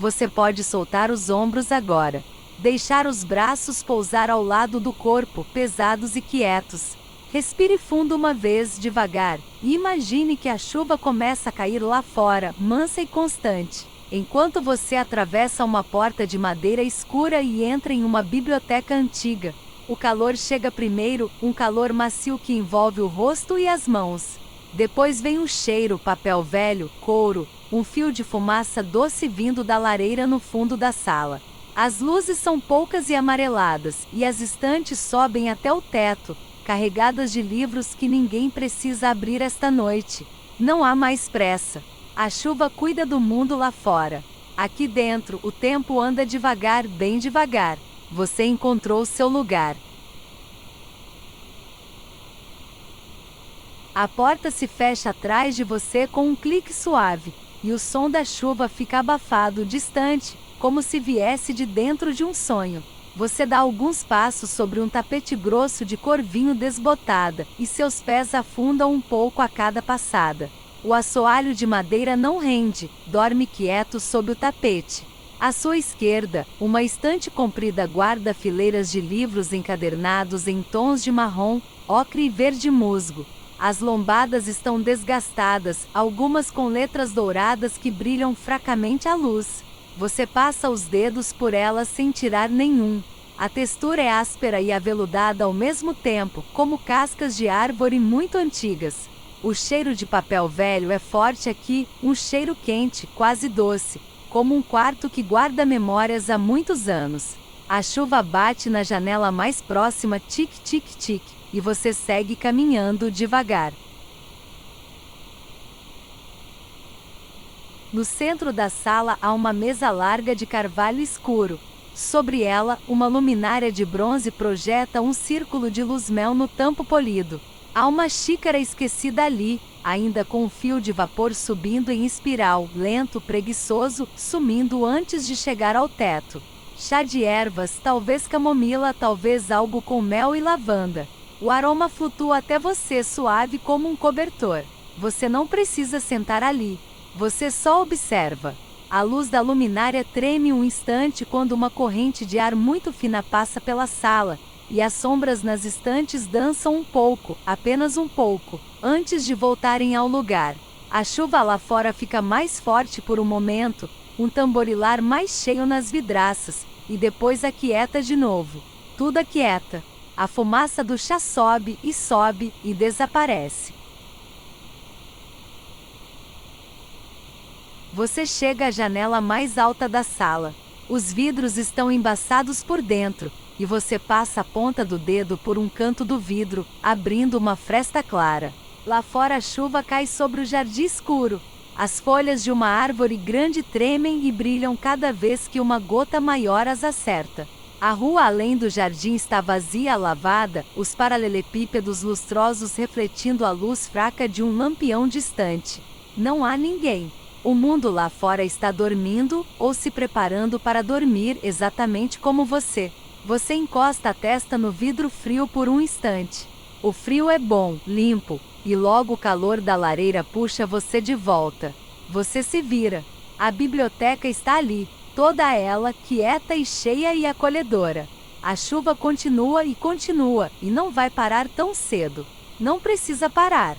Você pode soltar os ombros agora. Deixar os braços pousar ao lado do corpo, pesados e quietos. Respire fundo uma vez, devagar, e imagine que a chuva começa a cair lá fora, mansa e constante. Enquanto você atravessa uma porta de madeira escura e entra em uma biblioteca antiga. O calor chega primeiro, um calor macio que envolve o rosto e as mãos. Depois vem o cheiro, papel velho, couro, um fio de fumaça doce vindo da lareira no fundo da sala. As luzes são poucas e amareladas, e as estantes sobem até o teto, carregadas de livros que ninguém precisa abrir esta noite. Não há mais pressa. A chuva cuida do mundo lá fora. Aqui dentro, o tempo anda devagar, bem devagar. Você encontrou seu lugar. A porta se fecha atrás de você com um clique suave, e o som da chuva fica abafado, distante, como se viesse de dentro de um sonho. Você dá alguns passos sobre um tapete grosso de cor vinho desbotada, e seus pés afundam um pouco a cada passada. O assoalho de madeira não rende, dorme quieto sob o tapete. À sua esquerda, uma estante comprida guarda fileiras de livros encadernados em tons de marrom, ocre e verde musgo. As lombadas estão desgastadas, algumas com letras douradas que brilham fracamente à luz. Você passa os dedos por elas sem tirar nenhum. A textura é áspera e aveludada ao mesmo tempo, como cascas de árvore muito antigas. O cheiro de papel velho é forte aqui, um cheiro quente, quase doce, como um quarto que guarda memórias há muitos anos. A chuva bate na janela mais próxima, tic tic tic, e você segue caminhando devagar. No centro da sala há uma mesa larga de carvalho escuro. Sobre ela, uma luminária de bronze projeta um círculo de luz-mel no tampo polido. Há uma xícara esquecida ali, ainda com um fio de vapor subindo em espiral, lento, preguiçoso, sumindo antes de chegar ao teto. Chá de ervas, talvez camomila, talvez algo com mel e lavanda. O aroma flutua até você suave como um cobertor. Você não precisa sentar ali. Você só observa. A luz da luminária treme um instante quando uma corrente de ar muito fina passa pela sala, e as sombras nas estantes dançam um pouco, apenas um pouco, antes de voltarem ao lugar. A chuva lá fora fica mais forte por um momento, um tamborilar mais cheio nas vidraças, e depois aquieta de novo. Tudo aquieta. A fumaça do chá sobe e desaparece. Você chega à janela mais alta da sala. Os vidros estão embaçados por dentro, e você passa a ponta do dedo por um canto do vidro, abrindo uma fresta clara. Lá fora a chuva cai sobre o jardim escuro. As folhas de uma árvore grande tremem e brilham cada vez que uma gota maior as acerta. A rua além do jardim está vazia, lavada, os paralelepípedos lustrosos refletindo a luz fraca de um lampião distante. Não há ninguém. O mundo lá fora está dormindo, ou se preparando para dormir exatamente como você. Você encosta a testa no vidro frio por um instante. O frio é bom, limpo, e logo o calor da lareira puxa você de volta. Você se vira. A biblioteca está ali, toda ela, quieta e cheia e acolhedora. A chuva continua, e não vai parar tão cedo. Não precisa parar.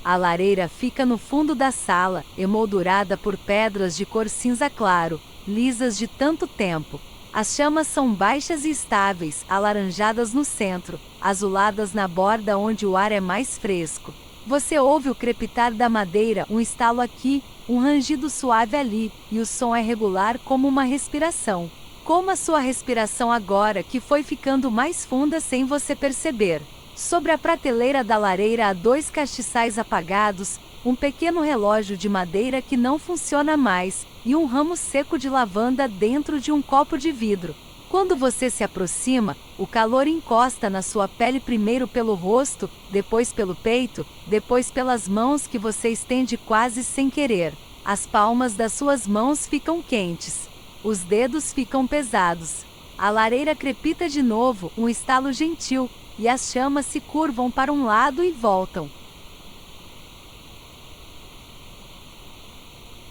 A lareira fica no fundo da sala, emoldurada por pedras de cor cinza claro, lisas de tanto tempo. As chamas são baixas e estáveis, alaranjadas no centro, azuladas na borda onde o ar é mais fresco. Você ouve o crepitar da madeira, um estalo aqui, um rangido suave ali, e o som é regular como uma respiração. Como a sua respiração agora, que foi ficando mais funda sem você perceber. Sobre a prateleira da lareira há 2 castiçais apagados, um pequeno relógio de madeira que não funciona mais, e um ramo seco de lavanda dentro de um copo de vidro. Quando você se aproxima, o calor encosta na sua pele primeiro pelo rosto, depois pelo peito, depois pelas mãos que você estende quase sem querer. As palmas das suas mãos ficam quentes. Os dedos ficam pesados. A lareira crepita de novo, um estalo gentil, e as chamas se curvam para um lado e voltam.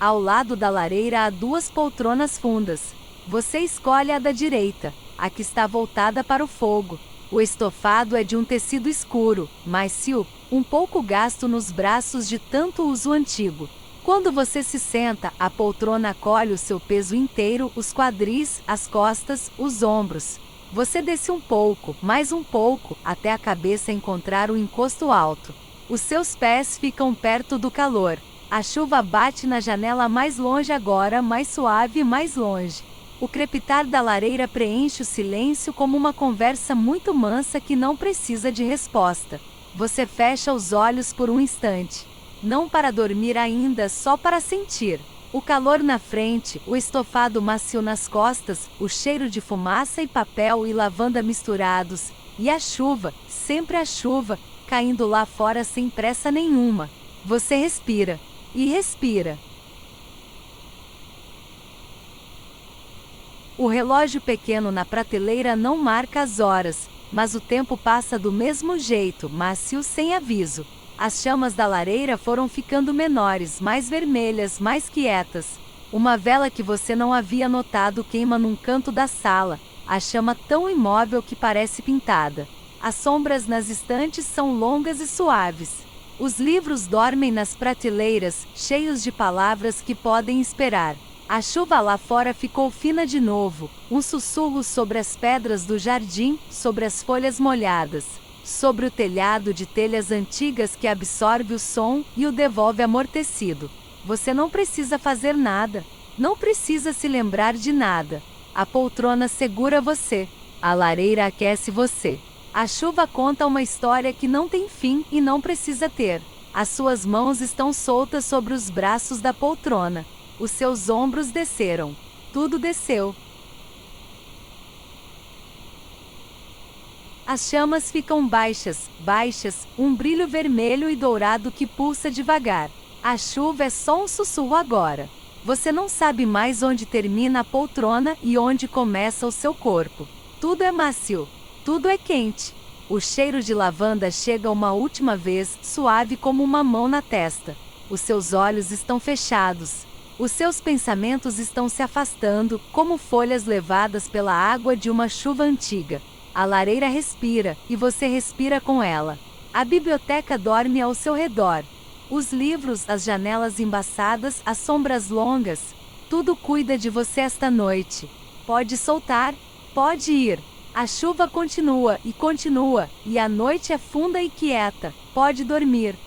Ao lado da lareira há duas poltronas fundas. Você escolhe a da direita, a que está voltada para o fogo. O estofado é de um tecido escuro, macio, um pouco gasto nos braços de tanto uso antigo. Quando você se senta, a poltrona acolhe o seu peso inteiro, os quadris, as costas, os ombros. Você desce um pouco, mais um pouco, até a cabeça encontrar o encosto alto. Os seus pés ficam perto do calor. A chuva bate na janela mais longe agora, mais suave, mais longe. O crepitar da lareira preenche o silêncio como uma conversa muito mansa que não precisa de resposta. Você fecha os olhos por um instante. Não para dormir ainda, só para sentir. O calor na frente, o estofado macio nas costas, o cheiro de fumaça e papel e lavanda misturados, e a chuva, sempre a chuva, caindo lá fora sem pressa nenhuma. Você respira. E respira. O relógio pequeno na prateleira não marca as horas, mas o tempo passa do mesmo jeito, macio sem aviso. As chamas da lareira foram ficando menores, mais vermelhas, mais quietas. Uma vela que você não havia notado queima num canto da sala, a chama tão imóvel que parece pintada. As sombras nas estantes são longas e suaves. Os livros dormem nas prateleiras, cheios de palavras que podem esperar. A chuva lá fora ficou fina de novo, um sussurro sobre as pedras do jardim, sobre as folhas molhadas, sobre o telhado de telhas antigas que absorve o som e o devolve amortecido. Você não precisa fazer nada, não precisa se lembrar de nada. A poltrona segura você, a lareira aquece você. A chuva conta uma história que não tem fim e não precisa ter. As suas mãos estão soltas sobre os braços da poltrona. Os seus ombros desceram. Tudo desceu. As chamas ficam baixas, baixas, um brilho vermelho e dourado que pulsa devagar. A chuva é só um sussurro agora. Você não sabe mais onde termina a poltrona e onde começa o seu corpo. Tudo é macio. Tudo é quente. O cheiro de lavanda chega uma última vez, suave como uma mão na testa. Os seus olhos estão fechados. Os seus pensamentos estão se afastando, como folhas levadas pela água de uma chuva antiga. A lareira respira, e você respira com ela. A biblioteca dorme ao seu redor. Os livros, as janelas embaçadas, as sombras longas. Tudo cuida de você esta noite. Pode soltar, pode ir. A chuva continua, e a noite é funda e quieta. Pode dormir.